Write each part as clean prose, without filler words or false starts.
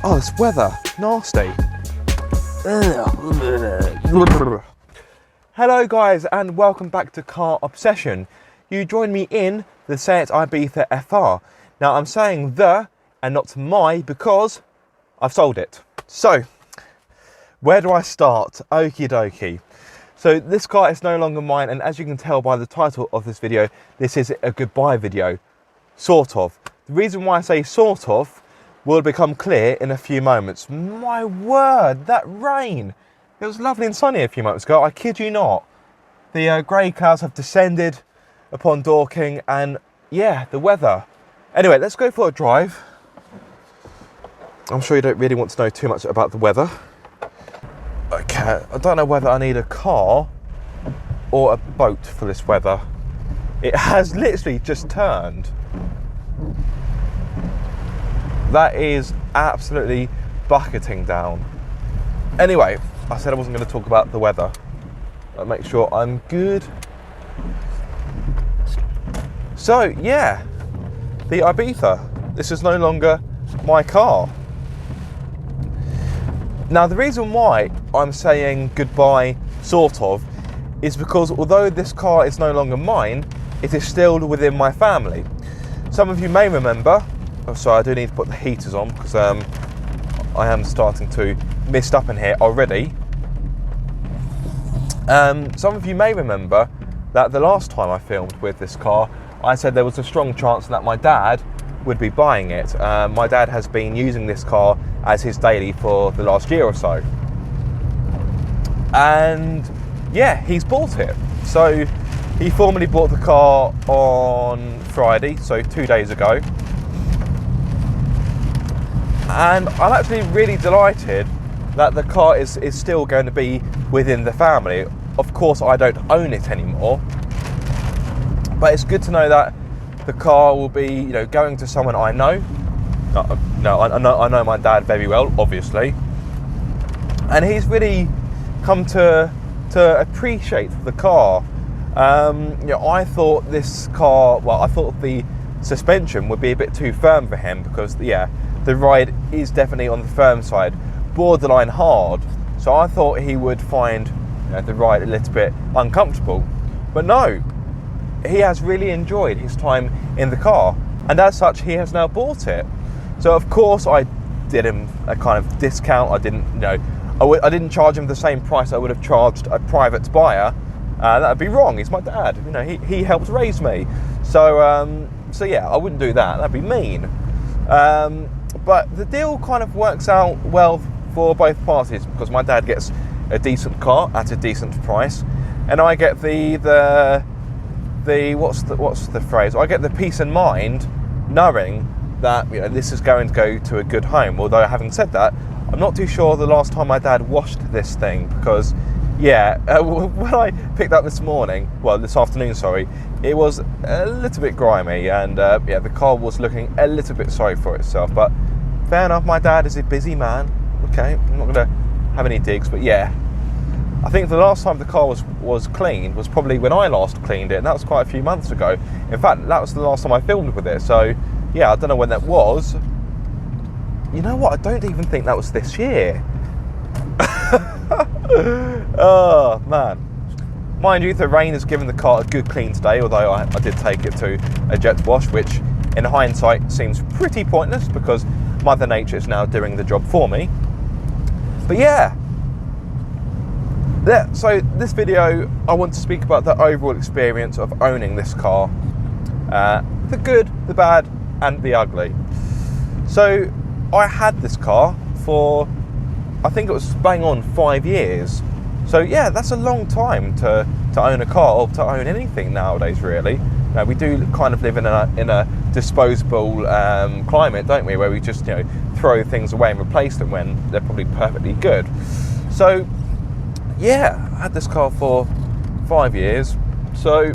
Oh, this weather, nasty. Hello guys, and welcome back to Car Obsession. You join me in the SEAT Ibiza FR. Now I'm saying the and not my because I've sold it. So, where do I start? Okie dokie. So this car is no longer mine, and as you can tell by the title of this video, this is a goodbye video. Sort of. The reason why I say sort of will become clear in a few moments. My word, that rain! It was lovely and sunny a few moments ago, I kid you not. The grey clouds have descended upon Dorking, and yeah, the weather. Anyway, let's go for a drive. I'm sure you don't really want to know too much about the weather. Okay, I don't know whether I need a car or a boat for this weather. It has literally just turned. That is absolutely bucketing down. Anyway, I said I wasn't going to talk about the weather. I'll make sure I'm good. So, yeah, the Ibiza. This is no longer my car. Now, the reason why I'm saying goodbye, sort of, is because although this car is no longer mine, it is still within my family. Some of you may remember, oh, sorry, I do need to put the heaters on because I am starting to mist up in here already. Some of you may remember that the last time I filmed with this car, I said there was a strong chance that my dad would be buying it. My dad has been using this car as his daily for the last year or so. And yeah, he's bought it. So he formally bought the car on Friday, so 2 days ago. And I'm actually really delighted that the car is still going to be within the family. Of course, I don't own it anymore, but it's good to know that the car will be, going to someone I know. I know my dad very well, obviously, and he's really come to appreciate the car. I thought this car, I thought the suspension would be a bit too firm for him because, yeah, the ride is definitely on the firm side, borderline hard. So I thought he would find the ride a little bit uncomfortable. But no, he has really enjoyed his time in the car. And as such, he has now bought it. So of course I did him a kind of discount. I didn't, I didn't charge him the same price I would have charged a private buyer. That would be wrong. He's my dad. He helped raise me. So yeah, I wouldn't do that. That'd be mean. But the deal kind of works out well for both parties because my dad gets a decent car at a decent price, and I get the what's the phrase? I get the peace of mind knowing that this is going to go to a good home. Although having said that, I'm not too sure the last time my dad washed this thing because, yeah, when I picked up this afternoon, sorry, it was a little bit grimy, and yeah, the car was looking a little bit sorry for itself. But fair enough, my dad is a busy man. Okay, I'm not going to have any digs, but yeah, I think the last time the car was cleaned was probably when I last cleaned it, and that was quite a few months ago. In fact, that was the last time I filmed with it. So yeah, I don't know when that was. You know what? I don't even think that was this year. Oh man, mind you, the rain has given the car a good clean today, although I did take it to a jet wash, which in hindsight seems pretty pointless because Mother Nature is now doing the job for me. But yeah, so this video I want to speak about the overall experience of owning this car, the good, the bad and the ugly. So I had this car for, I think it was bang on 5 years. So yeah, that's a long time to own a car or to own anything nowadays, really. Now, we do kind of live in a disposable climate, don't we, where we just throw things away and replace them when they're probably perfectly good. So yeah, I had this car for 5 years. So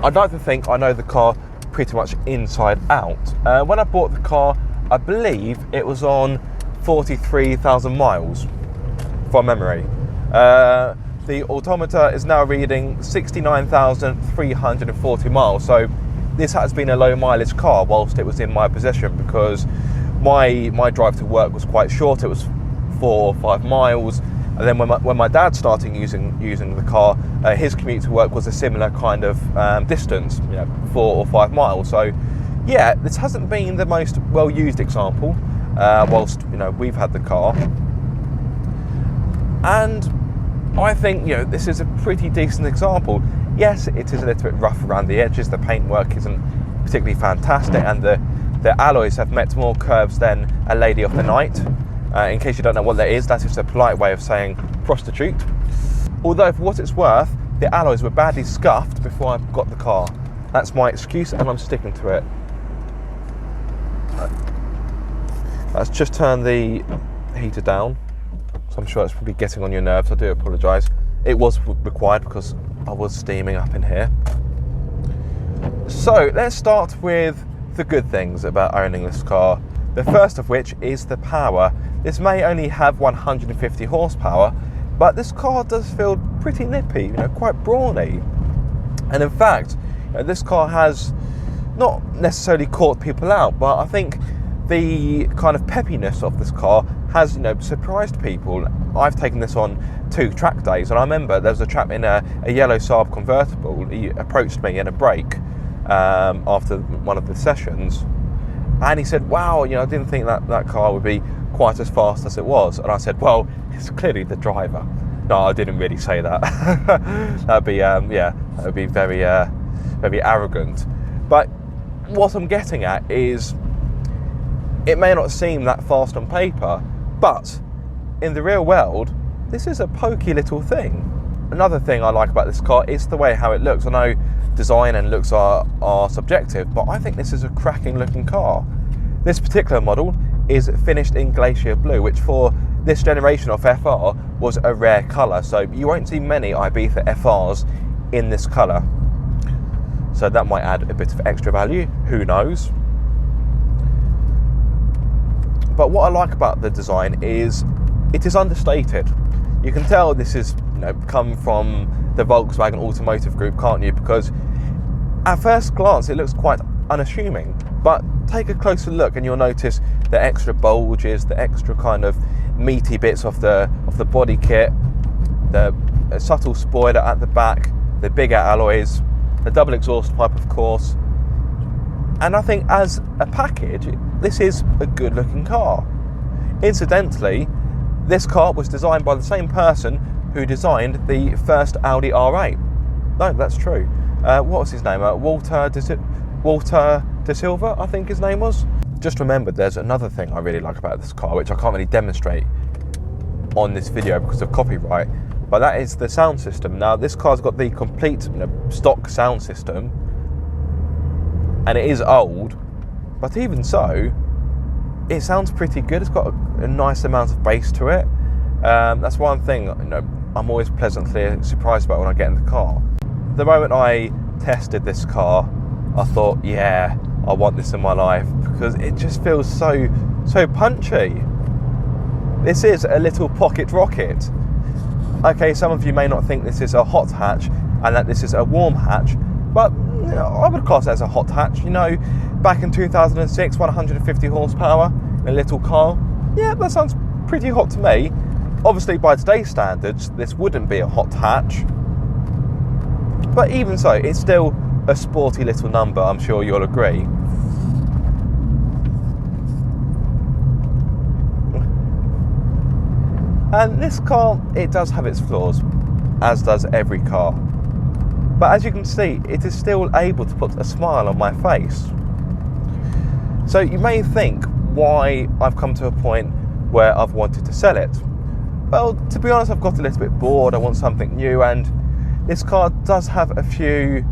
I'd like to think I know the car pretty much inside out. When I bought the car, I believe it was on 43,000 miles from memory. The odometer is now reading 69,340 miles. So this has been a low mileage car whilst it was in my possession because my drive to work was quite short. It was 4 or 5 miles. And then when my dad started using the car, his commute to work was a similar kind of distance, 4 or 5 miles. So yeah, this hasn't been the most well used example whilst we've had the car. And I think this is a pretty decent example. Yes, it is a little bit rough around the edges. The paintwork isn't particularly fantastic, and the alloys have met more curves than a lady of the night. In case you don't know what that is, that is a polite way of saying prostitute. Although, for what it's worth, the alloys were badly scuffed before I got the car. That's my excuse, and I'm sticking to it. Let's just turn the heater down. So I'm sure it's probably getting on your nerves. I do apologise. It was required because I was steaming up in here. So let's start with the good things about owning this car. The first of which is the power. This may only have 150 horsepower, but this car does feel pretty nippy, quite brawny. And in fact, this car has not necessarily caught people out, but I think the kind of peppiness of this car has, surprised people. I've taken this on 2 track days, and I remember there was a chap in a yellow Saab convertible. He approached me in a break after one of the sessions, and he said, wow, I didn't think that car would be quite as fast as it was. And I said, well, it's clearly the driver. No, I didn't really say that. That'd be that would be very very arrogant. But what I'm getting at is, it may not seem that fast on paper, but in the real world, this is a pokey little thing. Another thing I like about this car is the way how it looks. I know design and looks are subjective, but I think this is a cracking looking car. This particular model is finished in glacier blue, which for this generation of FR was a rare colour, so you won't see many Ibiza FRs in this colour. So that might add a bit of extra value, who knows. But what I like about the design is it is understated. You can tell this is come from the Volkswagen Automotive Group, can't you? Because at first glance it looks quite unassuming, but take a closer look and you'll notice the extra bulges, the extra kind of meaty bits of the body kit, the subtle spoiler at the back, the bigger alloys, the double exhaust pipe, of course. And I think as a package, this is a good looking car. Incidentally, this car was designed by the same person who designed the first Audi R8. No, that's true. What was his name? Walter De Silva, I think his name was. Just remembered there's another thing I really like about this car, which I can't really demonstrate on this video because of copyright, but that is the sound system. Now, this car's got the complete stock sound system, and it is old, but even so, it sounds pretty good. It's got a nice amount of bass to it. That's one thing I'm always pleasantly surprised about when I get in the car. The moment I tested this car, I thought, yeah, I want this in my life, because it just feels so punchy. This is a little pocket rocket. Okay, some of you may not think this is a hot hatch and that this is a warm hatch, but I would class it as a hot hatch. Back in 2006, 150 horsepower, a little car. Yeah, that sounds pretty hot to me. Obviously, by today's standards, this wouldn't be a hot hatch. But even so, it's still a sporty little number, I'm sure you'll agree. And this car, it does have its flaws, as does every car. But as you can see, it is still able to put a smile on my face. So you may think why I've come to a point where I've wanted to sell it. Well, to be honest, I've got a little bit bored. I want something new, and this car does have a few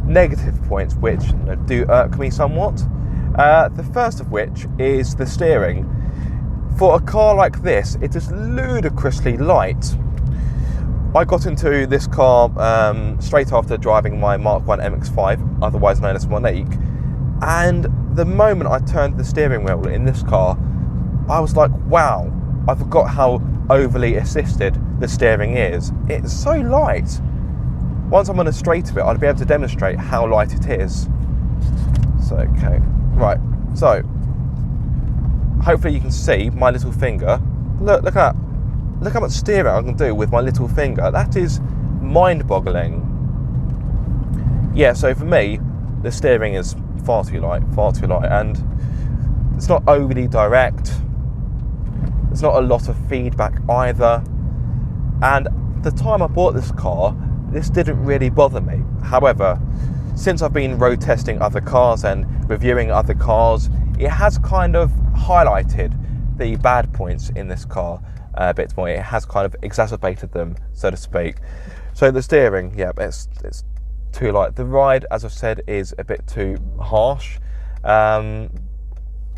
negative points which do irk me somewhat. The first of which is the steering. For a car like this, it is ludicrously light. I got into this car straight after driving my Mark 1 MX-5, otherwise known as Monique, and the moment I turned the steering wheel in this car, I was like, wow, I forgot how overly assisted the steering is. It's so light. Once I'm on a straight of it, I'll be able to demonstrate how light it is. So, okay, right, so hopefully you can see my little finger. Look at that. Look how much steering I can do with my little finger. That is mind-boggling. Yeah, so for me, the steering is far too light, and it's not overly direct. There's not a lot of feedback either. And the time I bought this car, this didn't really bother me. However, since I've been road testing other cars and reviewing other cars, it has kind of highlighted the bad points in this car a bit more. It has kind of exacerbated them, so to speak. So the steering, yeah, it's too light. The ride, as I've said, is a bit too harsh.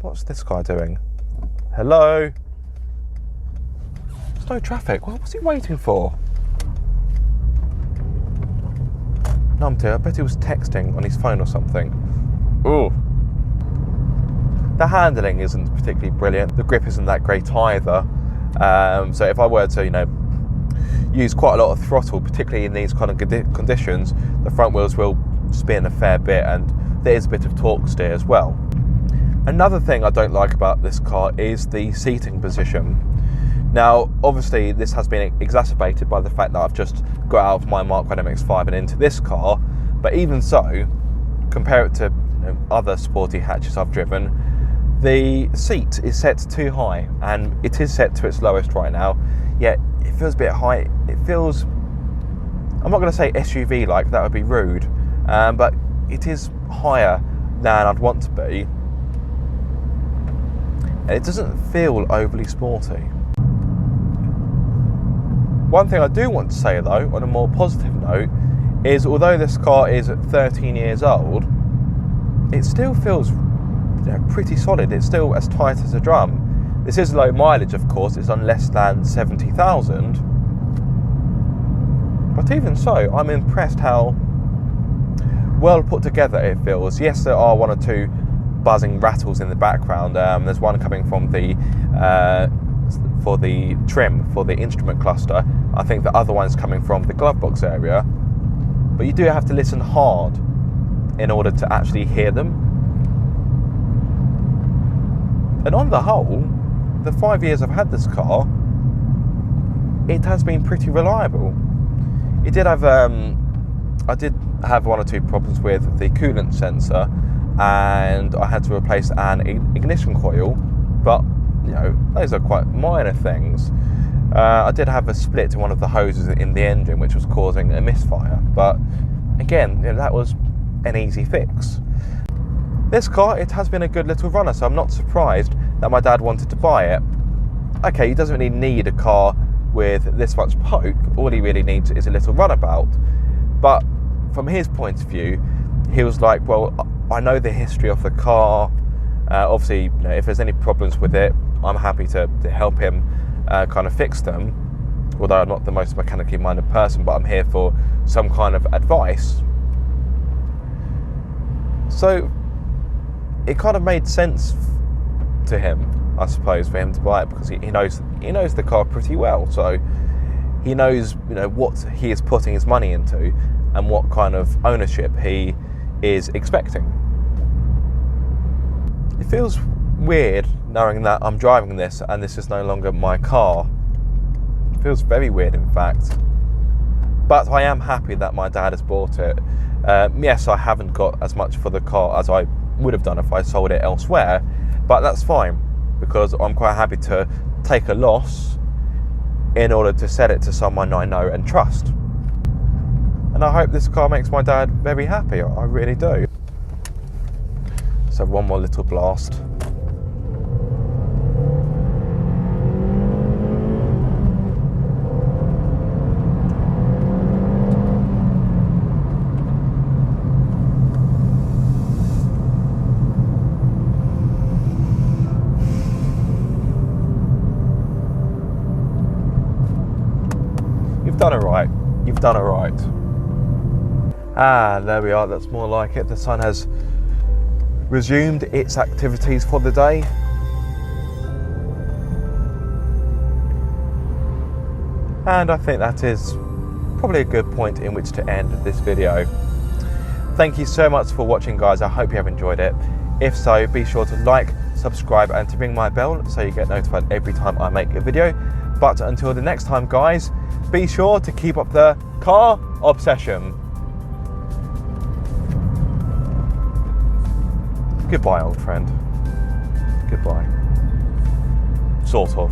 What's this guy doing? Hello? There's no traffic. What's he waiting for? Numpty, I bet he was texting on his phone or something. Ooh. The handling isn't particularly brilliant. The grip isn't that great either. So if I were to, use quite a lot of throttle, particularly in these kind of conditions, the front wheels will spin a fair bit, and there is a bit of torque steer as well. Another thing I don't like about this car is the seating position. Now, obviously, this has been exacerbated by the fact that I've just got out of my Mark 1 MX-5 and into this car. But even so, compare it to other sporty hatches I've driven, the seat is set too high, and it is set to its lowest right now. Yet it feels a bit high. It feels, I'm not going to say SUV-like, that would be rude, but it is higher than I'd want to be. And it doesn't feel overly sporty. One thing I do want to say though, on a more positive note, is although this car is 13 years old, it still feels pretty solid. It's still as tight as a drum. This is low mileage, of course. It's on less than 70,000. But even so, I'm impressed how well put together it feels. Yes, there are one or two buzzing rattles in the background. There's one coming from the for the trim, for the instrument cluster. I think the other one's coming from the glove box area. But you do have to listen hard in order to actually hear them. And on the whole, the 5 years I've had this car, it has been pretty reliable. It did have, I did have one or two problems with the coolant sensor, and I had to replace an ignition coil, but those are quite minor things. I did have a split to one of the hoses in the engine, which was causing a misfire, but again, that was an easy fix. This car, it has been a good little runner, so I'm not surprised that my dad wanted to buy it. Okay, he doesn't really need a car with this much poke. All he really needs is a little runabout. But from his point of view, he was like, well, I know the history of the car. Obviously, if there's any problems with it, I'm happy to help him kind of fix them. Although I'm not the most mechanically minded person, but I'm here for some kind of advice. So it kind of made sense to him, I suppose, for him to buy it, because he knows the car pretty well. So he knows what he is putting his money into and what kind of ownership he is expecting. It feels weird knowing that I'm driving this and this is no longer my car. It feels very weird, in fact. But I am happy that my dad has bought it. Yes, I haven't got as much for the car as I would have done if I sold it elsewhere, but that's fine, because I'm quite happy to take a loss in order to sell it to someone I know and trust. And I hope this car makes my dad very happy. I really do. So one more little blast. You've done it right. Ah, there we are. That's more like it. The sun has resumed its activities for the day. And I think that is probably a good point in which to end this video. Thank you so much for watching, guys. I hope you have enjoyed it. If so, be sure to like, subscribe and to ring my bell so you get notified every time I make a video. But until the next time, guys, be sure to keep up the car obsession. Goodbye, old friend. Goodbye. Sort of.